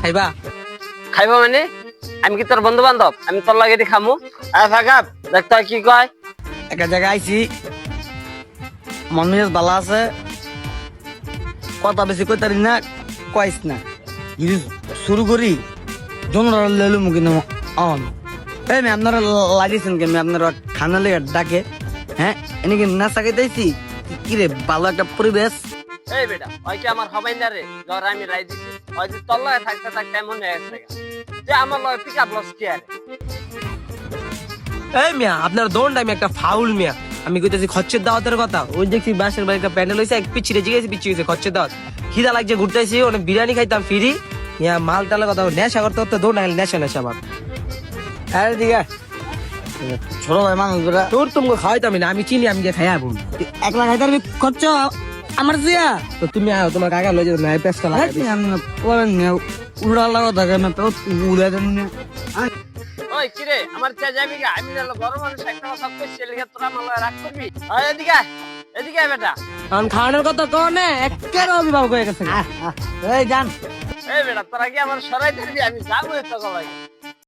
খাইবা খাইবা মানে আমি কি তোর বন্ধু বান্ধব আমি তোর লাগে দি খামু ফাঁকা দেখতে কি কয় একটা জায়গায় আইছি মন মেজাজ ভালো আছে কথা বেশি কইতারি না কইস না যদি শুরু করি জন লেলু মুখে অন এই আমি আপনারা লাগিয়েছেন কেন আপনারা খানা লেগে ডাকে হ্যাঁ এনেকে না চাকাইতেছি কি রে ভালো একটা পরিবেশ এই বেটা ওই কি আমার হবাই না রে ধর আমি রাই দিছি ওই যে তোর লগে থাকতে থাকতে এমন হয়ে গেছে যে আমার লগে পিক আপ লস কি আরে এই মিয়া আপনার দোন টাইম একটা ফাউল মিয়া আমি কইতেছি খচ্চের দাওয়াতের কথা ওই দেখছি বাসের বাড়ি একটা প্যান্ডেল হইছে এক পিছিয়ে জিগেছি পিছিয়ে হইছে খচ্চের দাওয়াত খিদা লাগছে ঘুরতেছি ওনে বিরিয়ানি খাইতাম ফ্রি ইয়া মাল টালের কথা নেশা করতে করতে দোন আইল নেশা নেশা আমার আরে ঠিক আছে ছোট ভাই মানুষ তোর তুমি খাওয়াইতাম না আমি চিনি আমি গিয়ে খাই আবো একলা খাইতে আমি খরচ আমার জিয়া তো তুমি আও তোমার কাকা লই যাও না পেছটা লাগাই উড়া লাগা থাকে না তো উড়া দেন ওই কি রে আমার চা যাবি গা আমি হলো বড় মানুষ একটা কথা কইছি লিখে তোরা আমার লগে রাগ করবি ওই এদিকে এদিকে বেটা কারণ খাওয়ানোর কথা কও না একেবারে অভিভাবক হয়ে গেছে এই জান এই বেটা তোরা কি আমার সরাই দিবি আমি যাবো তো লাগে